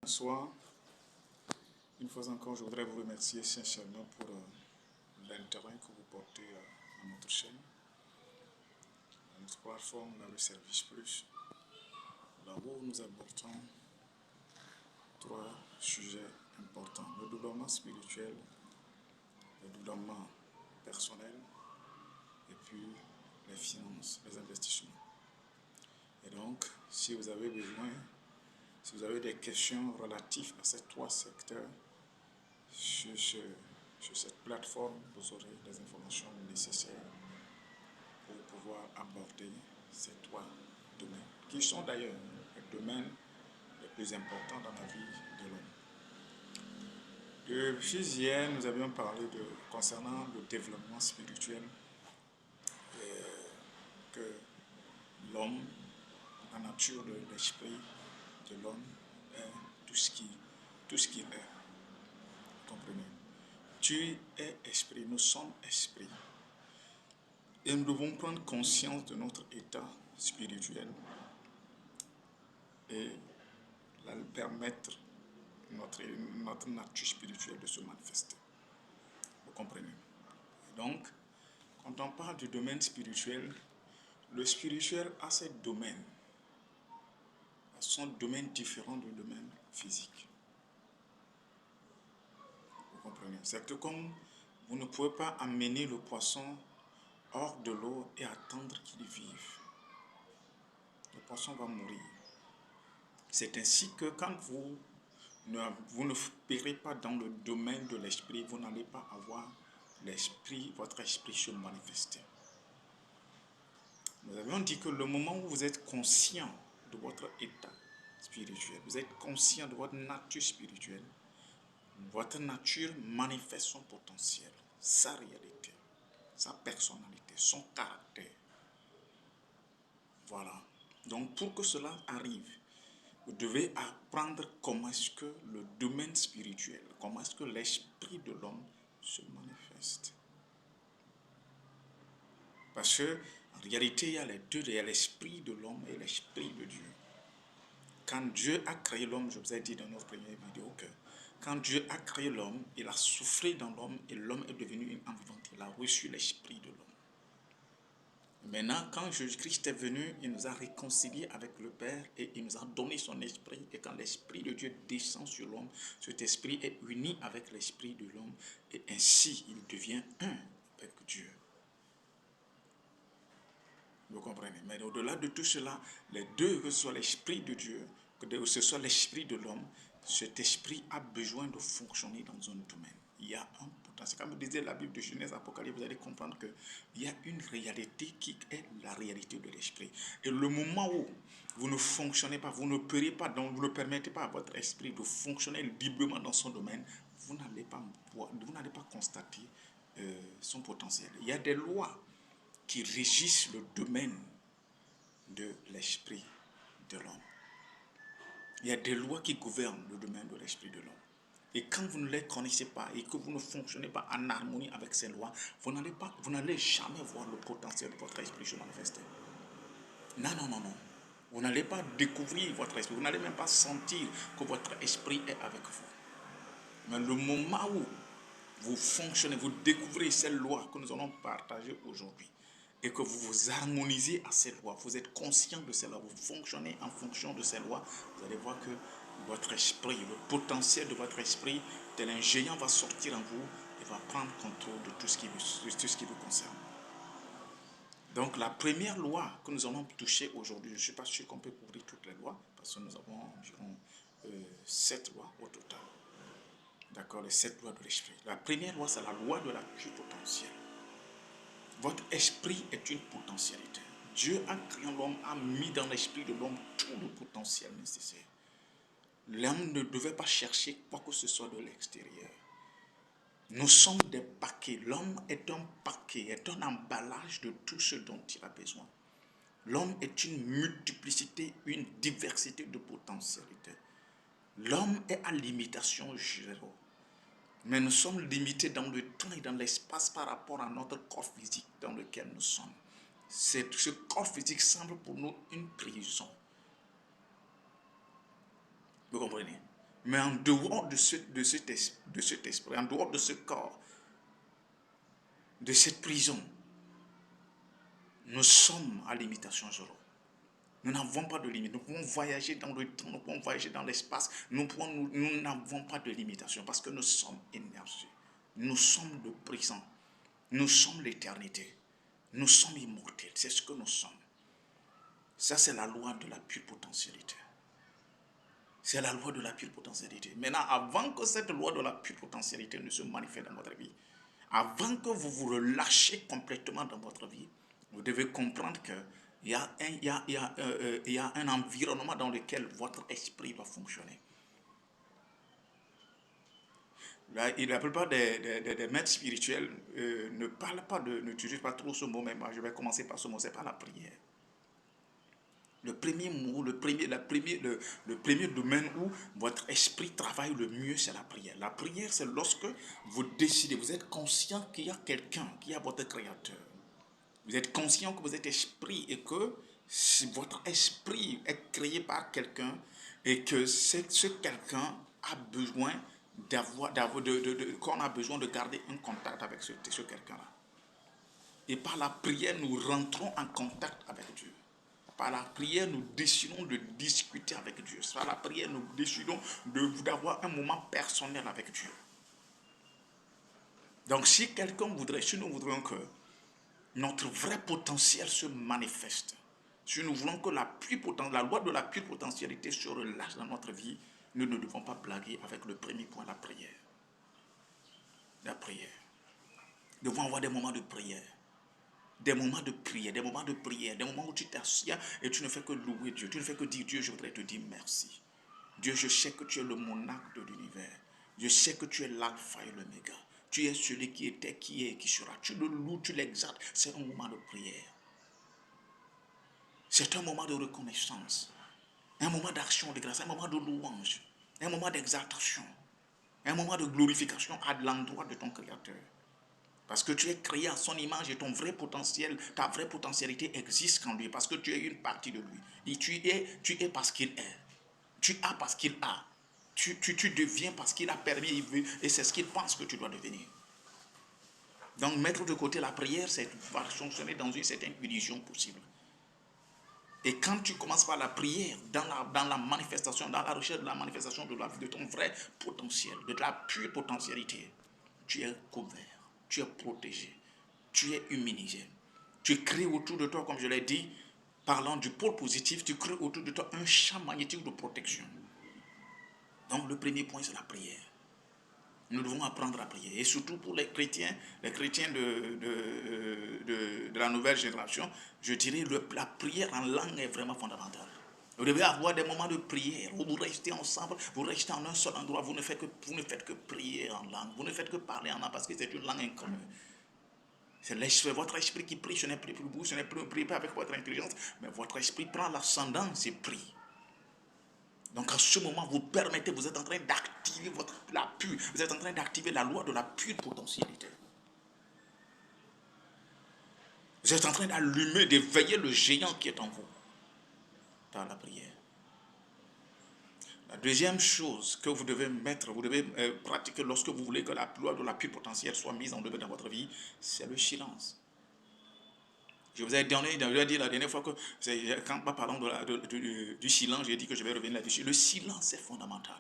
Bonsoir. Une fois encore, je voudrais vous remercier sincèrement pour l'intérêt que vous portez à notre chaîne, à notre plateforme, dans le Service Plus, là où nous abordons trois sujets importants: le développement spirituel, le développement personnel et puis les finances, les investissements. Et donc, si vous avez besoin, si vous avez des questions relatives à ces trois secteurs, sur cette plateforme, vous aurez les informations nécessaires pour pouvoir aborder ces trois domaines, qui sont d'ailleurs les domaines les plus importants dans la vie de l'homme. Depuis hier, nous avions parlé concernant le développement spirituel, que l'homme, la nature de l'esprit de l'homme est tout ce qu'il est. Vous comprenez? Tu es esprit, nous sommes esprit. Et nous devons prendre conscience de notre état spirituel et permettre notre nature spirituelle de se manifester. Vous comprenez? Donc, quand on parle du domaine spirituel, le spirituel a ses domaines, a son domaine différent du domaine physique. Vous comprenez? C'est que comme vous ne pouvez pas amener le poisson hors de l'eau et attendre qu'il vive, le poisson va mourir. C'est ainsi que quand vous ne périrez pas dans le domaine de l'esprit, vous n'allez pas avoir votre esprit se manifester. Nous avions dit que le moment où vous êtes conscient de votre état spirituel, vous êtes conscient de votre nature spirituelle, votre nature manifeste son potentiel, sa réalité, sa personnalité, son caractère. Voilà. Donc pour que cela arrive, vous devez apprendre comment est-ce que le domaine spirituel, comment est-ce que l'esprit de l'homme se manifeste. Parce que en réalité, il y a les deux, il y a l'esprit de l'homme et l'esprit de Dieu. Quand Dieu a créé l'homme, je vous ai dit dans notre première vidéo que quand Dieu a créé l'homme, il a soufflé dans l'homme et l'homme est devenu une âme vivante. Il a reçu l'esprit de l'homme. Maintenant, quand Jésus-Christ est venu, il nous a réconciliés avec le Père et il nous a donné son esprit. Et quand l'esprit de Dieu descend sur l'homme, cet esprit est uni avec l'esprit de l'homme et ainsi il devient un avec Dieu. Vous comprenez? Mais au-delà de tout cela, les deux, que ce soit l'esprit de Dieu, que ce soit l'esprit de l'homme, cet esprit a besoin de fonctionner dans un domaine. Il y a un potentiel. Comme disait la Bible de Genèse, Apocalypse, vous allez comprendre qu'il y a une réalité qui est la réalité de l'esprit. Et le moment où vous ne fonctionnez pas, vous ne payez pas, donc vous ne permettez pas à votre esprit de fonctionner librement dans son domaine, vous n'allez pas constater son potentiel. Il y a des lois qui régissent le domaine de l'esprit de l'homme. Il y a des lois qui gouvernent le domaine de l'esprit de l'homme. Et quand vous ne les connaissez pas et que vous ne fonctionnez pas en harmonie avec ces lois, vous n'allez jamais voir le potentiel de votre esprit se manifester. Non. Vous n'allez pas découvrir votre esprit. Vous n'allez même pas sentir que votre esprit est avec vous. Mais le moment où vous fonctionnez, vous découvrez ces lois que nous allons partager aujourd'hui, et que vous vous harmonisez à ces lois, vous êtes conscient de ces lois, vous fonctionnez en fonction de ces lois, vous allez voir que votre esprit, le potentiel de votre esprit, tel un géant va sortir en vous et va prendre contrôle de tout ce qui vous concerne. Donc la première loi que nous allons toucher aujourd'hui, je ne suis pas sûr qu'on peut couvrir toutes les lois, parce que nous avons environ 7 lois au total. D'accord, les 7 lois de l'esprit. La première loi, c'est la loi de la vie potentielle. Votre esprit est une potentialité. Dieu a créé l'homme, a mis dans l'esprit de l'homme tout le potentiel nécessaire. L'homme ne devait pas chercher quoi que ce soit de l'extérieur. Nous sommes des paquets. L'homme est un paquet, est un emballage de tout ce dont il a besoin. L'homme est une multiplicité, une diversité de potentialités. L'homme est à limitation zéro. Mais nous sommes limités dans le temps et dans l'espace par rapport à notre corps physique dans lequel nous sommes. Ce corps physique semble pour nous une prison. Vous comprenez? Mais en dehors de cet esprit, en dehors de ce corps, de cette prison, nous sommes à l'imitation zéro. Nous n'avons pas de limite. Nous pouvons voyager dans le temps, nous pouvons voyager dans l'espace. Nous n'avons pas de limitation parce que nous sommes énergie. Nous sommes le présent. Nous sommes l'éternité. Nous sommes immortels. C'est ce que nous sommes. Ça, c'est la loi de la pure potentialité. C'est la loi de la pure potentialité. Maintenant, avant que cette loi de la pure potentialité ne se manifeste dans votre vie, avant que vous vous relâchiez complètement dans votre vie, vous devez comprendre qu'il y a un environnement dans lequel votre esprit va fonctionner. La plupart des maîtres spirituels ne parlent pas n'utilisent pas trop ce mot, mais moi je vais commencer par ce mot, c'est pas la prière. Le premier mot, le premier domaine où votre esprit travaille le mieux, c'est la prière. La prière, c'est lorsque vous décidez, vous êtes conscient qu'il y a quelqu'un, qu'il y a votre créateur. Vous êtes conscient que vous êtes esprit et que votre esprit est créé par quelqu'un et que ce quelqu'un a besoin qu'on a besoin de garder un contact avec ce quelqu'un-là. Et par la prière, nous rentrons en contact avec Dieu. Par la prière, nous décidons de discuter avec Dieu. Par la prière, nous décidons d'avoir un moment personnel avec Dieu. Donc, si nous voudrions que notre vrai potentiel se manifeste, si nous voulons que la loi de la pure potentialité se relâche dans notre vie, nous ne devons pas blaguer avec le premier point, la prière. La prière. Nous devons avoir des moments de prière. Des moments de prière, des moments de prière, des moments où tu t'assieds et tu ne fais que louer Dieu. Tu ne fais que dire, Dieu, je voudrais te dire merci. Dieu, je sais que tu es le monarque de l'univers. Je sais que tu es l'alpha et l'oméga. Tu es celui qui était, qui est et qui sera. Tu le loues, tu l'exaltes. C'est un moment de prière. C'est un moment de reconnaissance. Un moment d'action de grâce, un moment de louange, un moment d'exaltation, un moment de glorification à l'endroit de ton Créateur. Parce que tu es créé à son image et ton vrai potentiel, ta vraie potentialité existe en lui. Parce que tu es une partie de lui. Et tu es parce qu'il est. Tu as parce qu'il a. Tu deviens parce qu'il a permis, il veut, et c'est ce qu'il pense que tu dois devenir. Donc mettre de côté la prière, c'est fonctionner dans une certaine illusion possible. Et quand tu commences par la prière, dans la manifestation, dans la recherche de la manifestation de ton vrai potentiel, de la pure potentialité, tu es couvert, tu es protégé, tu es immunisé. Tu crées autour de toi, comme je l'ai dit, parlant du pôle positif, tu crées autour de toi un champ magnétique de protection. Donc le premier point, c'est la prière. Nous devons apprendre à prier. Et surtout pour les chrétiens de la nouvelle génération, je dirais que la prière en langue est vraiment fondamentale. Vous devez avoir des moments de prière où vous restez ensemble, vous restez en un seul endroit, vous ne faites que prier en langue, vous ne faites que parler en langue parce que c'est une langue inconnue. C'est votre esprit qui prie, ce n'est plus pour vous, ce n'est plus prier avec votre intelligence, mais votre esprit prend l'ascendance et prie. Donc à ce moment, vous êtes en train d'activer vous êtes en train d'activer la loi de la pure potentialité. Vous êtes en train d'allumer, d'éveiller le géant qui est en vous dans la prière. La deuxième chose que vous devez pratiquer lorsque vous voulez que la loi de la pure potentielle soit mise en œuvre dans votre vie, c'est le silence. Je vous ai dit la dernière fois que, quand parlant du silence, j'ai dit que je vais revenir là-dessus. Le silence est fondamental.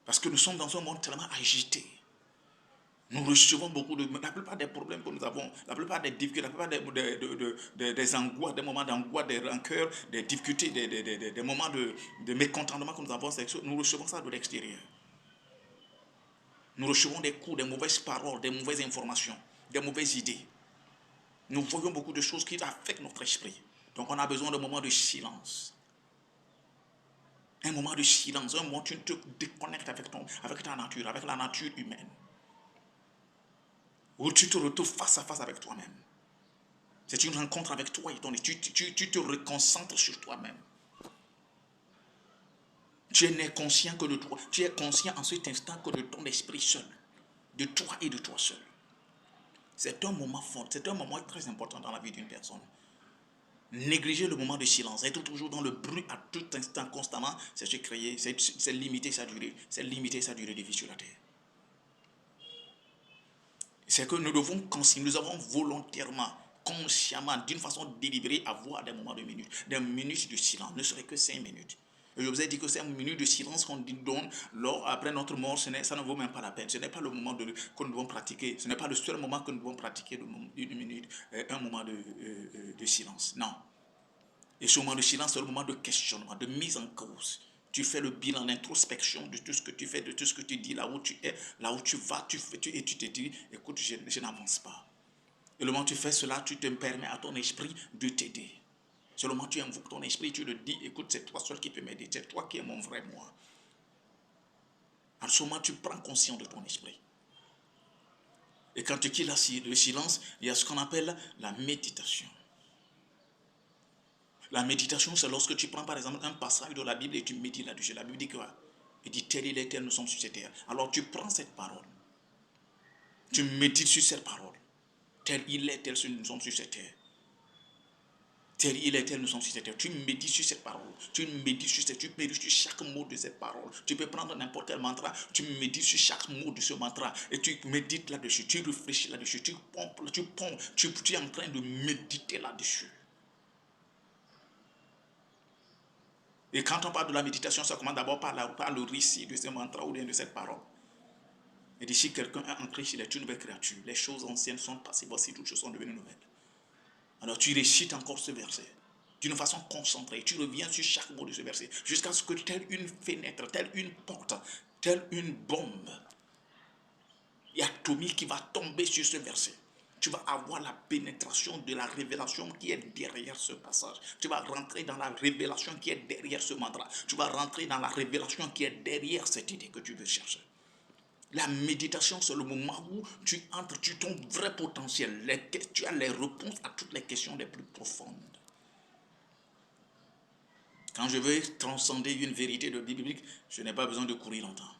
Parce que nous sommes dans un monde tellement agité. Nous recevons la plupart des problèmes que nous avons, la plupart des difficultés, la plupart des angoisses, des moments d'angoisse, des rancœurs, des difficultés, des moments de mécontentement que nous avons, nous recevons ça de l'extérieur. Nous recevons des coups, des mauvaises paroles, des mauvaises informations, des mauvaises idées. Nous voyons beaucoup de choses qui affectent notre esprit. Donc on a besoin d'un moment de silence. Un moment de silence, un moment où tu te déconnectes avec ta nature, avec la nature humaine. Où tu te retrouves face à face avec toi-même. C'est une rencontre avec toi et tu te reconcentres sur toi-même. Tu n'es conscient que de toi. Tu es conscient en cet instant que de ton esprit seul. De toi et de toi seul. C'est un moment fort, c'est un moment très important dans la vie d'une personne. Négliger le moment de silence, être toujours dans le bruit à tout instant, constamment, c'est se créer, c'est limiter sa durée, de vie sur la terre. C'est que nous devons, nous avons volontairement, consciemment, d'une façon délibérée, avoir des moments de minutes, des minutes de silence, ne serait que 5 minutes. Et je vous ai dit que 5 minutes de silence qu'on donne après notre mort, ça ne vaut même pas la peine. Ce n'est pas le moment que nous devons pratiquer, ce n'est pas le seul moment que nous devons pratiquer une minute, un moment de silence. Non. Et ce moment de silence, c'est le moment de questionnement, de mise en cause. Tu fais le bilan, l'introspection de tout ce que tu fais, de tout ce que tu dis, là où tu es, là où tu vas, et tu te dis, écoute, je n'avance pas. Et le moment où tu fais cela, tu te permets à ton esprit de t'aider. Seulement tu invoques ton esprit, tu le dis, écoute, c'est toi seul qui peux m'aider, c'est toi qui es mon vrai moi. En ce moment, tu prends conscience de ton esprit. Et quand tu quittes le silence, il y a ce qu'on appelle la méditation. La méditation, c'est lorsque tu prends par exemple un passage de la Bible et tu médites là-dessus. La Bible dit quoi? Il dit, tel il est, tel nous sommes sur cette terre. Alors tu prends cette parole, tu médites sur cette parole. Tel il est, tel nous sommes sur cette terre. Tel il est, tel nous sommes sur cette terre. Tu médites sur cette parole. Tu médites sur chaque mot de cette parole. Tu peux prendre n'importe quel mantra. Tu médites sur chaque mot de ce mantra. Et tu médites là-dessus. Tu réfléchis là-dessus. Tu es en train de méditer là-dessus. Et quand on parle de la méditation, ça commence d'abord par le récit de ce mantra ou bien de cette parole. Et d'ici quelqu'un est en Christ, il est une nouvelle créature. Les choses anciennes sont passées, voici toutes choses sont devenues nouvelles. Alors tu récites encore ce verset d'une façon concentrée. Tu reviens sur chaque mot de ce verset jusqu'à ce que telle une fenêtre, telle une porte, telle une bombe atomique qui va tomber sur ce verset. Tu vas avoir la pénétration de la révélation qui est derrière ce passage. Tu vas rentrer dans la révélation qui est derrière ce mantra. Tu vas rentrer dans la révélation qui est derrière cette idée que tu veux chercher. La méditation, c'est le moment où tu entres, tu ton vrai potentiel. Tu as les réponses à toutes les questions les plus profondes. Quand je veux transcender une vérité de biblique, je n'ai pas besoin de courir longtemps.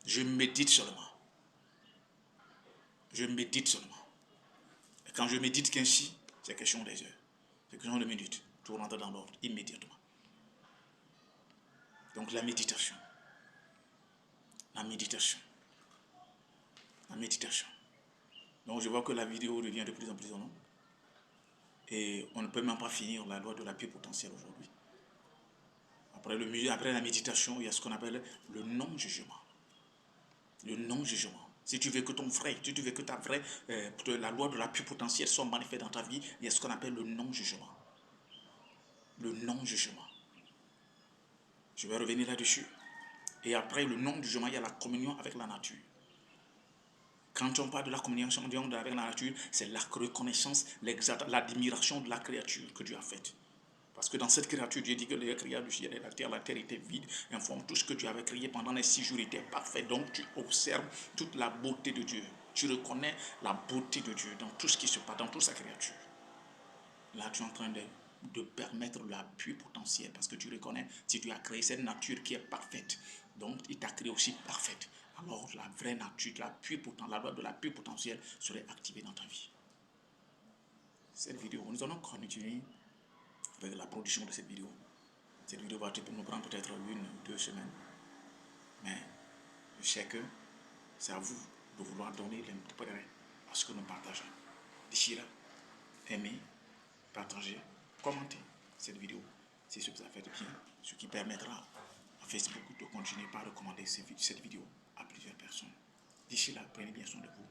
Je médite seulement. Je médite seulement. Et quand je médite qu'ainsi, c'est question des heures. C'est question de minutes. Tout rentre dans l'ordre immédiatement. Donc la méditation. La méditation. La méditation. Donc je vois que la vidéo devient de plus en plus longue. Et on ne peut même pas finir la loi de la paix potentielle aujourd'hui. Après la méditation, il y a ce qu'on appelle le non-jugement. Le non-jugement. Si tu veux que ton frère, si tu veux que la loi de la paix potentielle soit manifeste dans ta vie, il y a ce qu'on appelle le non-jugement. Le non-jugement. Je vais revenir là-dessus. Et après le non-jugement, il y a la communion avec la nature. Quand on parle de la communion avec la nature, c'est la reconnaissance, l'admiration de la créature que Dieu a faite. Parce que dans cette créature, Dieu dit que Dieu a créé le ciel et la terre était vide, informe tout ce que Dieu avait créé pendant les 6 jours était parfait. Donc tu observes toute la beauté de Dieu. Tu reconnais la beauté de Dieu dans tout ce qui se passe, dans toute sa créature. Là, tu es en train de permettre l'appui potentiel parce que tu reconnais, si tu as créé cette nature qui est parfaite, donc il t'a créé aussi parfaite. Alors la vraie nature, la loi de l'appui potentiel serait activée dans ta vie. Cette vidéo, nous allons continuer avec la production de cette vidéo. Cette vidéo va nous prendre peut-être 1 ou 2 semaines. Mais je sais que c'est à vous de vouloir donner l'intérêt à ce que nous partageons. D'ici là, aimez, partagez, commentez cette vidéo si ce que vous avez fait de bien, ce qui permettra à Facebook de continuer par recommander cette vidéo à plusieurs personnes. D'ici là, prenez bien soin de vous.